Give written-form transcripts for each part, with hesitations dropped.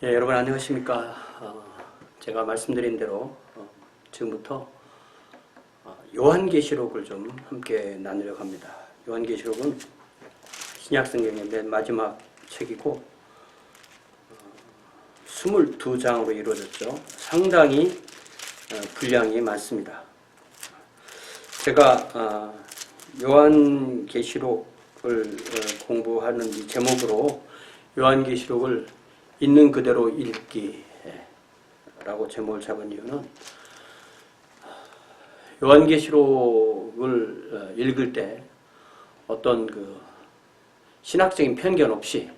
예, 여러분 안녕하십니까. 제가 말씀드린 대로 지금부터 요한계시록을 좀 함께 나누려고 합니다. 요한계시록은 신약성경의 맨 마지막 책이고 22장으로 이루어졌죠. 상당히 분량이 많습니다. 제가 요한계시록을 공부하는 이 제목으로 요한계시록을 있는 그대로 읽기라고 제목을 잡은 이유는 요한계시록을 읽을 때 어떤 그 신학적인 편견 없이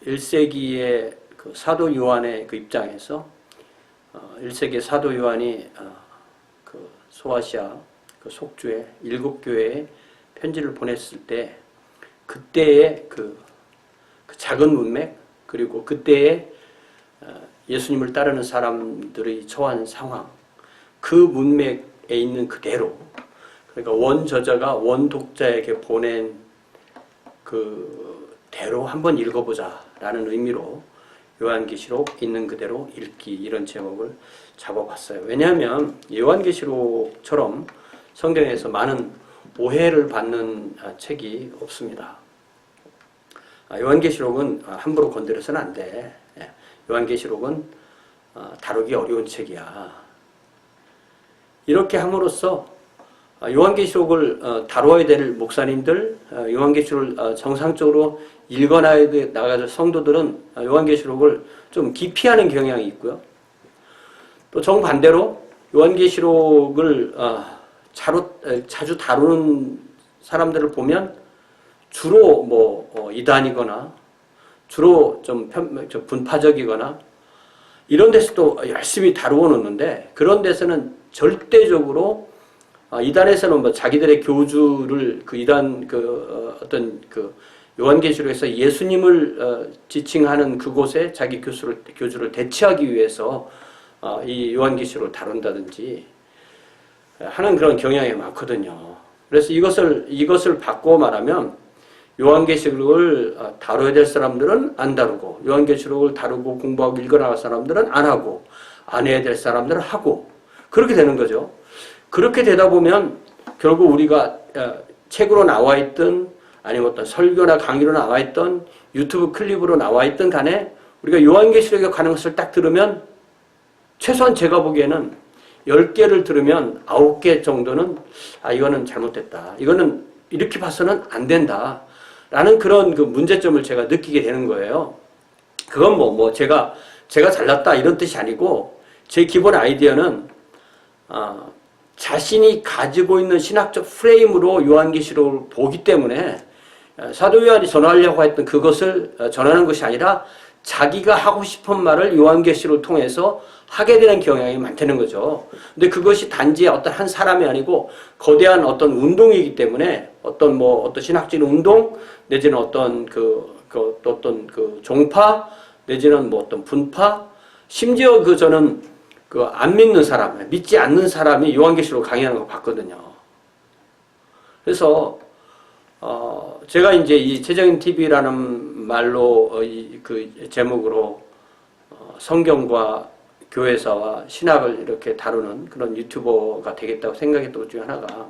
1세기의 그 사도 요한의 그 입장에서 1세기 사도 요한이 그 소아시아 그 속주의 7교회에 편지를 보냈을 때 그때의 그 작은 문맥 그리고 그때의 예수님을 따르는 사람들의 처한 상황 그 문맥에 있는 그대로 그러니까 원저자가 원독자에게 보낸 그대로 한번 읽어보자 라는 의미로 요한계시록 있는 그대로 읽기 이런 제목을 잡아봤어요. 왜냐하면 요한계시록처럼 성경에서 많은 오해를 받는 책이 없습니다. 요한계시록은 함부로 건드려서는 안 돼. 요한계시록은 다루기 어려운 책이야. 이렇게 함으로써 요한계시록을 다루어야 될 목사님들, 요한계시록을 정상적으로 읽어나가야 될 성도들은 요한계시록을 좀 기피하는 경향이 있고요. 또 정반대로 요한계시록을 자주 다루는 사람들을 보면 주로 이단이거나 주로 좀 분파적이거나 이런 데서도 열심히 다루어 놓는데 그런 데서는 절대적으로 이단에서는 자기들의 교주를 그 이단 어떤 요한계시록에서 예수님을 지칭하는 그곳에 자기 교주를 대체하기 위해서 이 요한계시록을 다룬다든지 하는 그런 경향이 많거든요. 그래서 이것을 바꿔 말하면 요한계시록을 다뤄야 될 사람들은 안 다루고 요한계시록을 다루고 공부하고 읽어나갈 사람들은 안 하고 안 해야 될 사람들은 하고 그렇게 되는 거죠. 그렇게 되다 보면 결국 우리가 책으로 나와 있든 아니면 어떤 설교나 강의로 나와 있던 유튜브 클립으로 나와 있든 간에 우리가 요한계시록에 관한 것을 딱 들으면 최소한 제가 보기에는 10개를 들으면 9개 정도는 이거는 잘못됐다. 이거는 이렇게 봐서는 안 된다. 라는 그런 그 문제점을 제가 느끼게 되는 거예요. 그건 제가 잘났다 이런 뜻이 아니고 제 기본 아이디어는 자신이 가지고 있는 신학적 프레임으로 요한계시록을 보기 때문에 사도 요한이 전하려고 했던 그것을 전하는 것이 아니라 자기가 하고 싶은 말을 요한계시록을 통해서 하게 되는 경향이 많다는 거죠. 근데 그것이 단지 어떤 한 사람이 아니고 거대한 어떤 운동이기 때문에 어떤 신학적인 운동 내지는 어떤 어떤 종파 내지는 어떤 분파 심지어 저는 안 믿는 사람, 믿지 않는 사람이 요한계시록을 강의하는 거 봤거든요. 그래서 제가 이제 이 최정인 TV라는 말로 그 제목으로 성경과 교회사와 신학을 이렇게 다루는 그런 유튜버가 되겠다고 생각했던 것 중에 하나가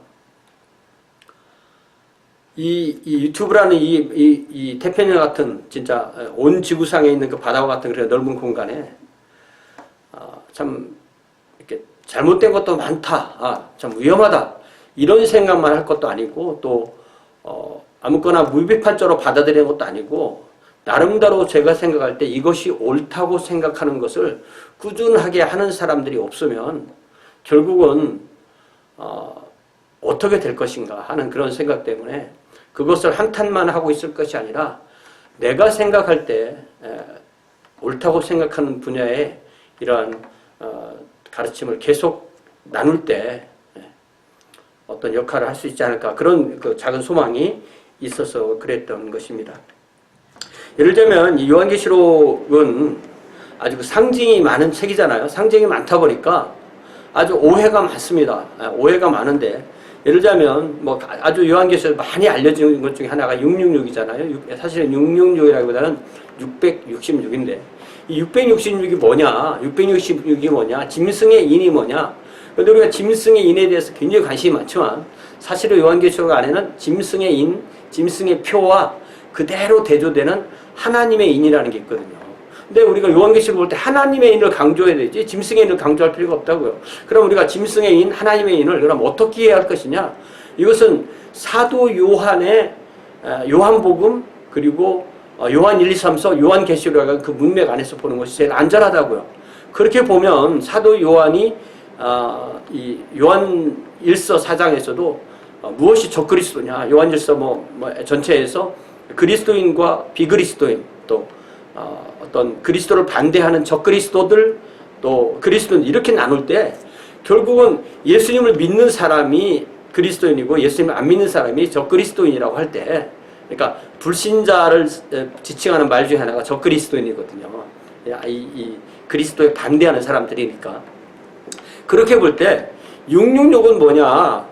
이 유튜브라는 이 태평양 같은 진짜 온 지구상에 있는 그 바다와 같은 그런 넓은 공간에 참 이렇게 잘못된 것도 많다. 참 위험하다. 이런 생각만 할 것도 아니고 또 아무거나 무비판적으로 받아들이는 것도 아니고 나름대로 제가 생각할 때 이것이 옳다고 생각하는 것을 꾸준하게 하는 사람들이 없으면 결국은 어떻게 될 것인가 하는 그런 생각 때문에 그것을 한탄만 하고 있을 것이 아니라 내가 생각할 때 옳다고 생각하는 분야에 이러한 가르침을 계속 나눌 때 어떤 역할을 할 수 있지 않을까 그런 작은 소망이 있어서 그랬던 것입니다. 예를 들면 이 요한계시록은 아주 상징이 많은 책이잖아요. 상징이 많다 보니까 아주 오해가 많습니다. 오해가 많은데 예를 들자면 뭐 아주 요한계시록에 많이 알려진 것 중에 하나가 666이잖아요. 사실은 666이라기보다는 666인데 이 666이 뭐냐? 666이 뭐냐? 짐승의 인이 뭐냐? 그런데 우리가 짐승의 인에 대해서 굉장히 관심이 많지만 사실은 요한계시록 안에는 짐승의 인, 짐승의 표와 그대로 대조되는 하나님의 인이라는 게 있거든요. 근데 우리가 요한계시록 볼 때 하나님의 인을 강조해야 되지 짐승의 인을 강조할 필요가 없다고요. 그럼 우리가 짐승의 인, 하나님의 인을 그럼 어떻게 이해할 것이냐? 이것은 사도 요한의 요한복음 그리고 요한 1, 2, 3서 요한계시록 그 문맥 안에서 보는 것이 제일 안전하다고요. 그렇게 보면 사도 요한이 이 요한 1서 4장에서도 무엇이 적그리스도냐? 요한 1서 전체에서 그리스도인과 비그리스도인 또 어떤 그리스도를 반대하는 적그리스도들 또 그리스도인 이렇게 나눌 때 결국은 예수님을 믿는 사람이 그리스도인이고 예수님을 안 믿는 사람이 적그리스도인이라고 할 때 그러니까 불신자를 지칭하는 말 중에 하나가 적그리스도인이거든요. 이 그리스도에 반대하는 사람들이니까 그렇게 볼 때 666은 뭐냐?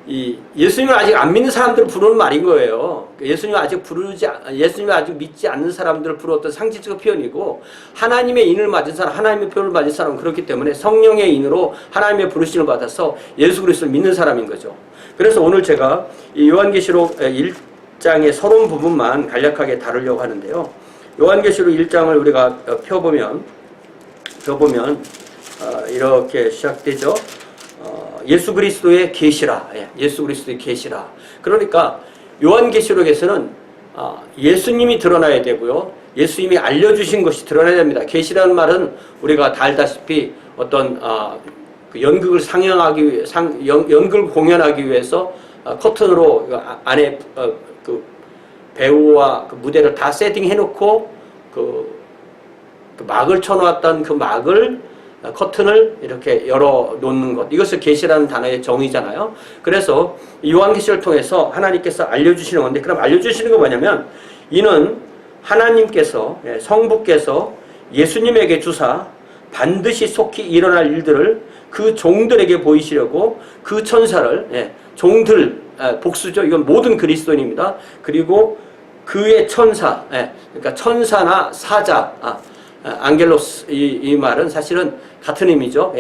이 예수님을 아직 안 믿는 사람들을 부르는 말인 거예요. 예수님을 아직 믿지 않는 사람들을 부르었던 상징적 표현이고 하나님의 인을 맞은 사람, 하나님의 표를 맞은 사람은 그렇기 때문에 성령의 인으로 하나님의 부르심을 받아서 예수 그리스도를 믿는 사람인 거죠. 그래서 오늘 제가 이 요한계시록 1장의 서론 부분만 간략하게 다루려고 하는데요. 요한계시록 1장을 우리가 펴보면 이렇게 시작되죠. 예수 그리스도의 계시라. 예수 그리스도의 계시라. 그러니까 요한계시록에서는 예수님이 드러나야 되고요. 예수님이 알려주신 것이 드러나야 됩니다. 계시라는 말은 우리가 다 알다시피 어떤 그 연극을 연극을 공연하기 위해서 커튼으로 안에 그 배우와 그 무대를 다 세팅해놓고 그 막을 쳐놓았던 그 막을 커튼을 이렇게 열어놓는 것. 이것을 계시라는 단어의 정의잖아요. 그래서 요한계시를 통해서 하나님께서 알려주시는 건데 그럼 알려주시는 건 뭐냐면 이는 하나님께서 성부께서 예수님에게 주사 반드시 속히 일어날 일들을 그 종들에게 보이시려고 그 천사를 종들 복수죠. 이건 모든 그리스도인입니다. 그리고 그의 천사 그러니까 천사나 사자 안겔로스 이 말은 사실은 같은 의미죠.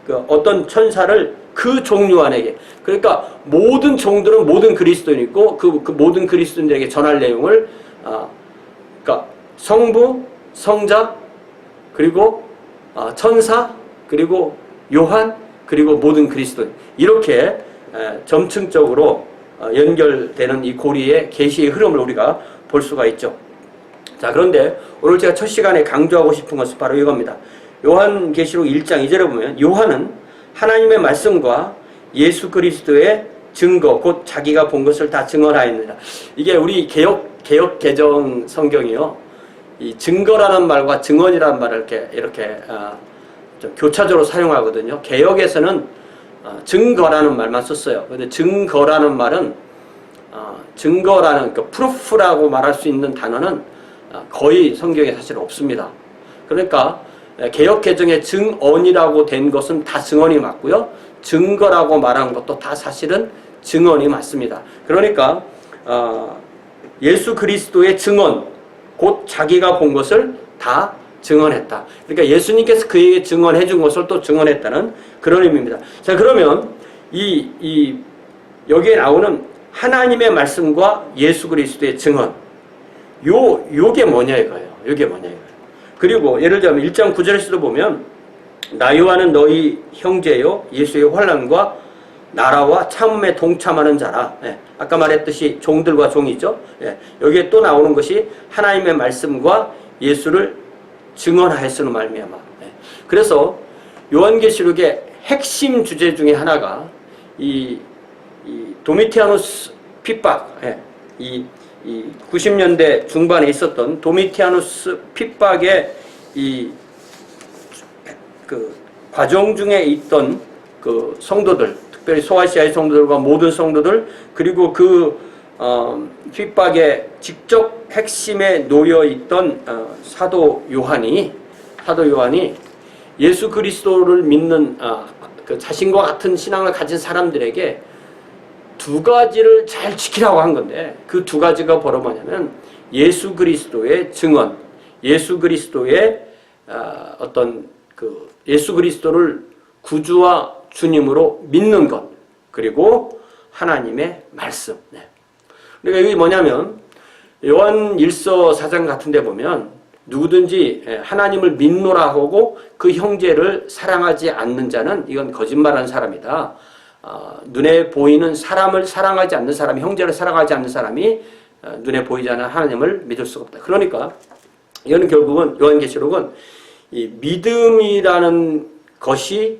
그 어떤 천사를 그 종류 안에게 그러니까 모든 종들은 모든 그리스도인이고 그 모든 그리스도인들에게 전할 내용을 그러니까 성부, 성자 그리고 천사 그리고 요한 그리고 모든 그리스도인 이렇게 점층적으로 연결되는 이 고리의 계시의 흐름을 우리가 볼 수가 있죠. 자, 그런데 오늘 제가 첫 시간에 강조하고 싶은 것은 바로 이겁니다. 요한계시록 1장 2절에 보면 요한은 하나님의 말씀과 예수 그리스도의 증거 곧 자기가 본 것을 다 증언하였느니라. 이게 우리 개역 개정 성경이요. 이 증거라는 말과 증언이라는 말을 이렇게 좀 교차적으로 사용하거든요. 개역에서는 증거라는 말만 썼어요. 그런데 증거라는 말은 증거라는 그러니까 프루프라고 말할 수 있는 단어는 거의 성경에 사실 없습니다. 그러니까 개역 개정의 증언이라고 된 것은 다 증언이 맞고요. 증거라고 말한 것도 다 사실은 증언이 맞습니다. 그러니까 예수 그리스도의 증언 곧 자기가 본 것을 다 증언했다. 그러니까 예수님께서 그에게 증언해 준 것을 또 증언했다는 그런 의미입니다. 자, 그러면 여기에 나오는 하나님의 말씀과 예수 그리스도의 증언 요게 뭐냐 이거예요. 요게 뭐냐 이거예요. 그리고 예를 들면 1장 9절에서도 보면 나 요한은 너희 형제요 예수의 환난과 나라와 참음에 동참하는 자라. 아까 말했듯이 종들과 종이죠. 여기에 또 나오는 것이 하나님의 말씀과 예수를 증언하였으는 말미암아. 그래서 요한계시록의 핵심 주제 중에 하나가 이 도미티아누스 핍박, 이 90년대 중반에 있었던 도미티아누스 핍박의 그 과정 중에 있던 그 성도들, 특별히 소아시아의 성도들과 모든 성도들, 그리고 그 핍박의 직접 핵심에 놓여 있던 사도 요한이 예수 그리스도를 믿는 그 자신과 같은 신앙을 가진 사람들에게 두 가지를 잘 지키라고 한 건데 그 두 가지가 바로 뭐냐면 예수 그리스도의 증언, 예수 그리스도의 어떤 그 예수 그리스도를 구주와 주님으로 믿는 것, 그리고 하나님의 말씀. 네. 그러니까 이게 뭐냐면 요한 1서 4장 같은 데 보면 누구든지 하나님을 믿노라 하고 그 형제를 사랑하지 않는 자는 이건 거짓말하는 사람이다. 눈에 보이는 사람을 사랑하지 않는 사람이, 형제를 사랑하지 않는 사람이 눈에 보이지 않는 하나님을 믿을 수가 없다. 그러니까 이거는 결국은 요한계시록은 이 믿음이라는 것이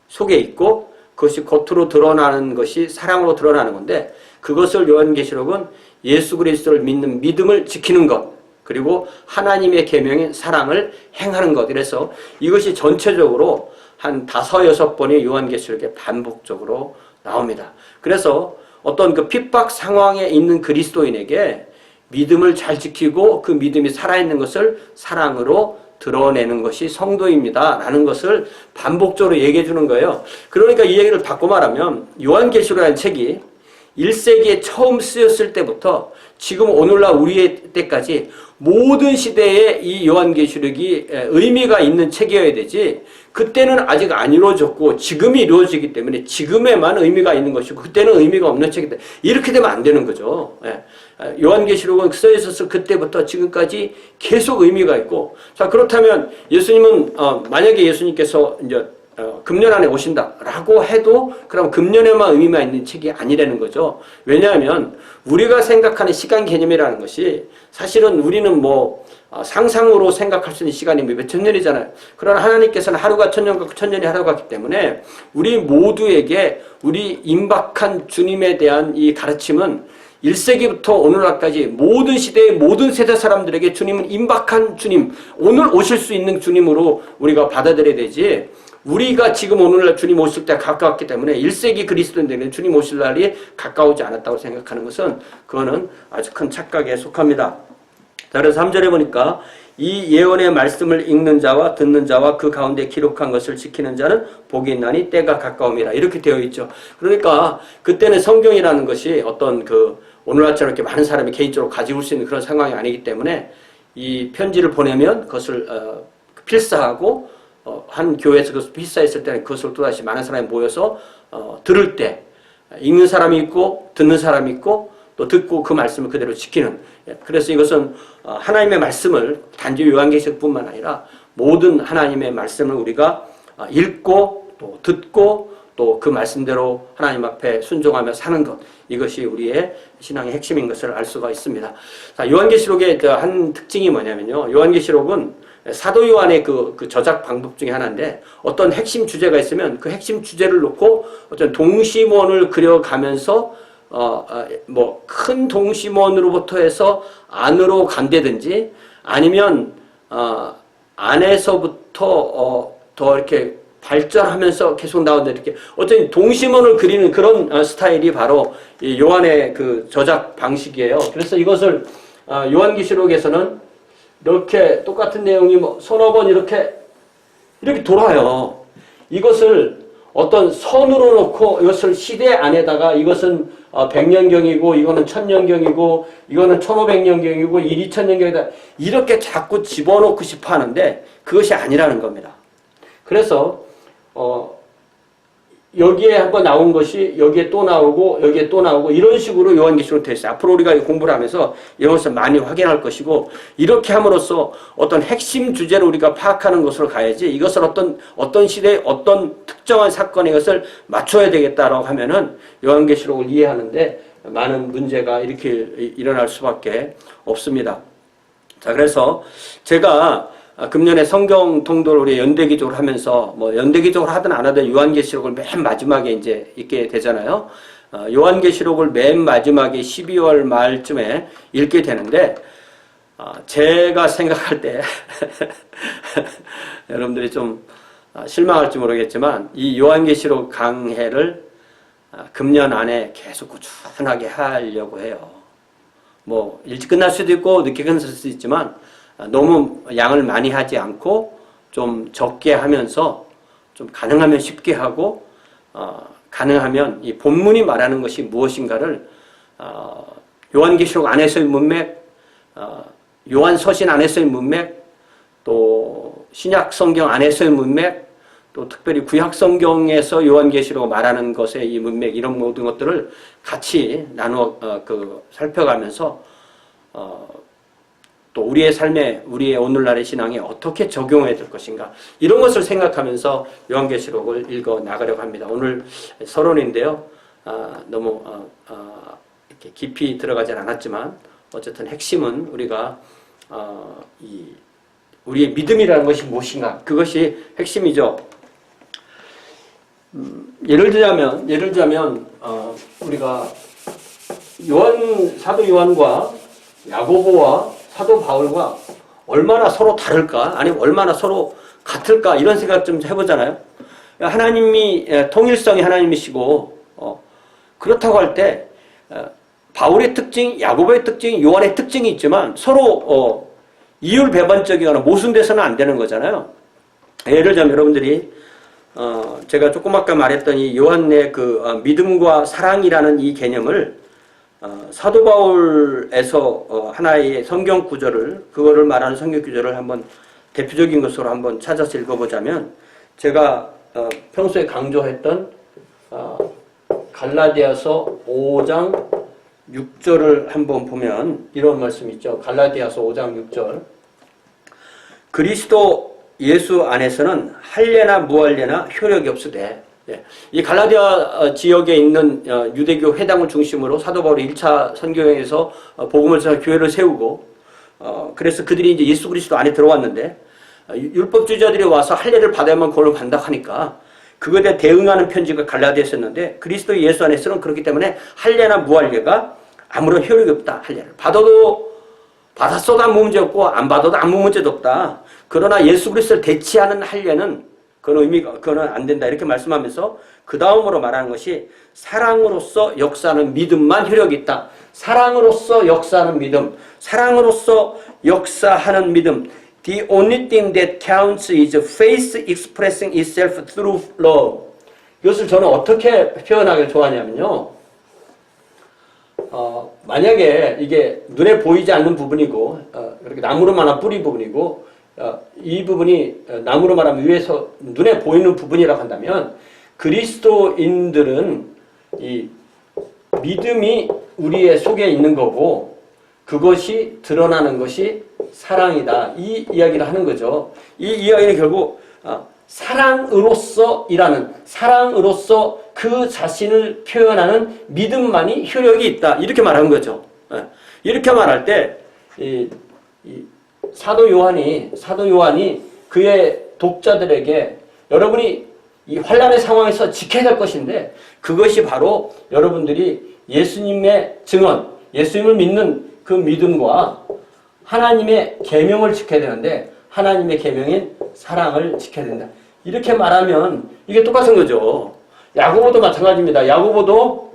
속에 있고 그것이 겉으로 드러나는 것이 사랑으로 드러나는 건데, 그것을 요한계시록은 예수 그리스도를 믿는 믿음을 지키는 것, 그리고 하나님의 계명인 사랑을 행하는 것. 그래서 이것이 전체적으로 한 5, 6번의 요한계시록에 반복적으로 나옵니다. 그래서 어떤 그 핍박 상황에 있는 그리스도인에게 믿음을 잘 지키고 그 믿음이 살아있는 것을 사랑으로 드러내는 것이 성도입니다 라는 것을 반복적으로 얘기해 주는 거예요. 그러니까 이 얘기를 바꿔 말하면 요한계시록이라는 책이 1세기에 처음 쓰였을 때부터 지금 오늘날 우리의 때까지 모든 시대에 이 요한계시록이 의미가 있는 책이어야 되지, 그때는 아직 안 이루어졌고 지금이 이루어지기 때문에 지금에만 의미가 있는 것이고 그때는 의미가 없는 책이다. 이렇게 되면 안 되는 거죠. 요한계시록은 써 있었을 그때부터 지금까지 계속 의미가 있고, 자, 그렇다면 예수님은 만약에 예수님께서 이제 금년 안에 오신다라고 해도 그럼 금년에만 의미가 있는 책이 아니라는 거죠. 왜냐하면 우리가 생각하는 시간 개념이라는 것이 사실은 우리는 뭐 상상으로 생각할 수 있는 시간이 몇천 년이잖아요. 그러나 하나님께서는 하루가 천년 같고 천년이 하루 같기 때문에 우리 모두에게 우리 임박한 주님에 대한 이 가르침은 1세기부터 오늘날까지 모든 시대의 모든 세대 사람들에게 주님은 임박한 주님, 오늘 오실 수 있는 주님으로 우리가 받아들여야 되지, 우리가 지금 오늘날 주님 오실 때 가까웠기 때문에 1세기 그리스도인들은 주님 오실 날이 가까우지 않았다고 생각하는 것은 그거는 아주 큰 착각에 속합니다. 자, 그래서 3절에 보니까 이 예언의 말씀을 읽는 자와 듣는 자와 그 가운데 기록한 것을 지키는 자는 복이 있나니 때가 가까움이라 이렇게 되어 있죠. 그러니까 그때는 성경이라는 것이 어떤 그 오늘날처럼 이렇게 많은 사람이 개인적으로 가지고 올 수 있는 그런 상황이 아니기 때문에 이 편지를 보내면 그것을 필사하고 한 교회에서 그것을 필사했을 때는 그것을 또다시 많은 사람이 모여서 들을 때 읽는 사람이 있고 듣는 사람이 있고 또 듣고 그 말씀을 그대로 지키는, 그래서 이것은 하나님의 말씀을 단지 요한계시록뿐만 아니라 모든 하나님의 말씀을 우리가 읽고 또 듣고 또 그 말씀대로 하나님 앞에 순종하며 사는 것, 이것이 우리의 신앙의 핵심인 것을 알 수가 있습니다. 자, 요한계시록의 한 특징이 뭐냐면요, 요한계시록은 사도 요한의 그 저작 방법 중에 하나인데 어떤 핵심 주제가 있으면 그 핵심 주제를 놓고 어떤 동심원을 그려가면서 뭐 큰 동심원으로부터 해서 안으로 간다든지 아니면 안에서부터 더 이렇게 발전하면서 계속 나오는데 이렇게 어떤 동심원을 그리는 그런 스타일이 바로 이 요한의 그 저작 방식이에요. 그래서 이것을 요한계시록에서는 이렇게 똑같은 내용이 뭐 서너 번 이렇게 돌아요. 이것을 어떤 선으로 놓고 이것을 시대 안에다가 이것은 100년경이고 이거는 1000년경이고 이거는 1500년경이고 2000년경이다 이렇게 자꾸 집어넣고 싶어 하는데 그것이 아니라는 겁니다. 그래서 여기에 한번 나온 것이 여기에 또 나오고 여기에 또 나오고 이런 식으로 요한계시록으로 되어 있어요. 앞으로 우리가 공부를 하면서 이것을 많이 확인할 것이고, 이렇게 함으로써 어떤 핵심 주제를 우리가 파악하는 것으로 가야지 이것을 어떤 시대의 어떤 특정한 사건에 이것을 맞춰야 되겠다라고 하면은 요한계시록을 이해하는데 많은 문제가 이렇게 일어날 수밖에 없습니다. 자, 그래서 제가 금년에 성경 통독을 우리 연대기적으로 하면서 뭐 연대기적으로 하든 안 하든 요한계시록을 맨 마지막에 이제 읽게 되잖아요. 요한계시록을 맨 마지막에 12월 말쯤에 읽게 되는데 제가 생각할 때 여러분들이 좀 실망할지 모르겠지만 이 요한계시록 강해를 금년 안에 계속 꾸준하게 하려고 해요. 뭐 일찍 끝날 수도 있고 늦게 끝날 수도 있지만 너무 양을 많이 하지 않고 좀 적게 하면서 좀 가능하면 쉽게 하고 가능하면 이 본문이 말하는 것이 무엇인가를 요한계시록 안에서의 문맥, 요한서신 안에서의 문맥, 또 신약 성경 안에서의 문맥, 또 특별히 구약 성경에서 요한계시록 말하는 것의 이 문맥, 이런 모든 것들을 같이 나누어 살펴가면서 또 우리의 삶에, 우리의 오늘날의 신앙에 어떻게 적용해야 될 것인가, 이런 것을 생각하면서 요한계시록을 읽어 나가려고 합니다. 오늘 서론인데요. 너무 이렇게 깊이 들어가진 않았지만 어쨌든 핵심은 우리가 우리의 믿음이라는 것이 무엇인가, 그것이 핵심이죠. 예를 들자면 우리가 사도 요한과 야고보와 사도 바울과 얼마나 서로 다를까, 아니면 얼마나 서로 같을까, 이런 생각 좀 해보잖아요. 하나님이 통일성이 하나님이시고 그렇다고 할 때 바울의 특징, 야고보의 특징, 요한의 특징이 있지만 서로 이율배반적이거나 모순돼서는 안 되는 거잖아요. 예를 들자면 여러분들이 제가 조금 아까 말했던 이 요한의 믿음과 사랑이라는 이 개념을 사도 바울에서 하나의 성경 구절을, 그거를 말하는 성경 구절을 한번 대표적인 것으로 한번 찾아서 읽어보자면, 제가 평소에 강조했던 갈라디아서 5장 6절을 한번 보면 이런 말씀이 있죠. 갈라디아서 5장 6절. 그리스도 예수 안에서는 할례나 무할례나 효력이 없으되. 이 갈라디아 지역에 있는 유대교 회당을 중심으로 사도 바울이 1차 선교행에서 복음을 전해 교회를 세우고, 그래서 그들이 이제 예수 그리스도 안에 들어왔는데, 율법주의자들이 와서 할례를 받아야만 구원을 받는다고 하니까 그것에 대해 대응하는 편지가 갈라디아서였는데, 그리스도 예수 안에서는 그렇기 때문에 할례나 무할례가 아무런 효력이 없다. 할례를 받았어도 아무 문제 없고 안 받아도 아무 문제도 없다. 그러나 예수 그리스도를 대체하는 할례는 그건 안 된다, 이렇게 말씀하면서 그 다음으로 말하는 것이 사랑으로서 역사하는 믿음만 효력이 있다. 사랑으로서 역사하는 믿음, 사랑으로서 역사하는 믿음. The only thing that counts is faith expressing itself through love. 이것을 저는 어떻게 표현하길 좋아하냐면요. 만약에 이게 눈에 보이지 않는 부분이고, 이렇게 나무로 말하면 뿌리 부분이고, 이 부분이 나무로 말하면 위에서 눈에 보이는 부분이라고 한다면, 그리스도인들은 이 믿음이 우리의 속에 있는 거고, 그것이 드러나는 것이 사랑이다, 이 이야기를 하는 거죠. 이 이야기는 결국 사랑으로서 그 자신을 표현하는 믿음만이 효력이 있다, 이렇게 말하는 거죠. 이렇게 말할 때 사도 요한이 그의 독자들에게 여러분이 이 환난의 상황에서 지켜야 될 것인데, 그것이 바로 여러분들이 예수님의 증언, 예수님을 믿는 그 믿음과 하나님의 계명을 지켜야 되는데, 하나님의 계명인 사랑을 지켜야 된다, 이렇게 말하면 이게 똑같은 거죠. 야고보도 마찬가지입니다. 야고보도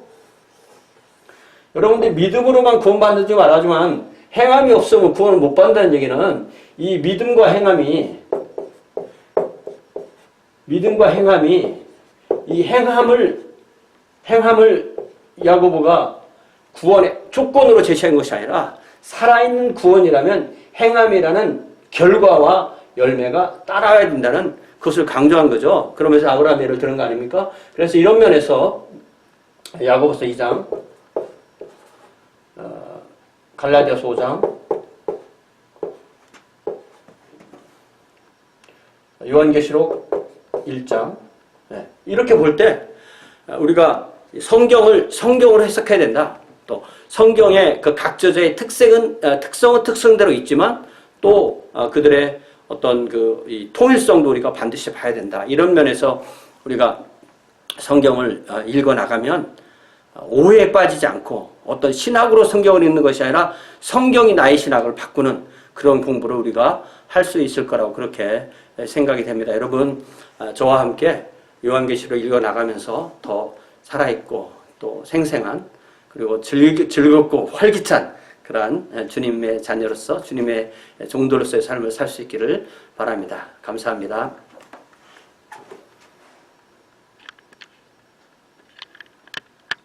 여러분들 믿음으로만 구원받는지 말하지만 행함이 없으면 구원을 못 받는다는 얘기는, 이 믿음과 행함이 이 행함을 야고보가 구원의 조건으로 제시한 것이 아니라, 살아있는 구원이라면 행함이라는 결과와 열매가 따라야 된다는 그것을 강조한 거죠. 그러면서 아브라함 예를 드는 거 아닙니까? 그래서 이런 면에서 야고보서 2장, 갈라디아서 5장, 요한계시록 1장, 이렇게 볼 때 우리가 성경을 해석해야 된다. 또 성경의 그 각 저자의 특성은 특성대로 있지만, 또 그들의 어떤 이 통일성도 우리가 반드시 봐야 된다. 이런 면에서 우리가 성경을 읽어 나가면 오해에 빠지지 않고 어떤 신학으로 성경을 읽는 것이 아니라 성경이 나의 신학을 바꾸는 그런 공부를 우리가 할 수 있을 거라고 그렇게 생각이 됩니다. 여러분, 저와 함께 요한계시록 읽어 나가면서 더 살아있고 또 생생한, 그리고 즐겁고 활기찬 그러한 주님의 자녀로서, 주님의 종도로서의 삶을 살 수 있기를 바랍니다. 감사합니다.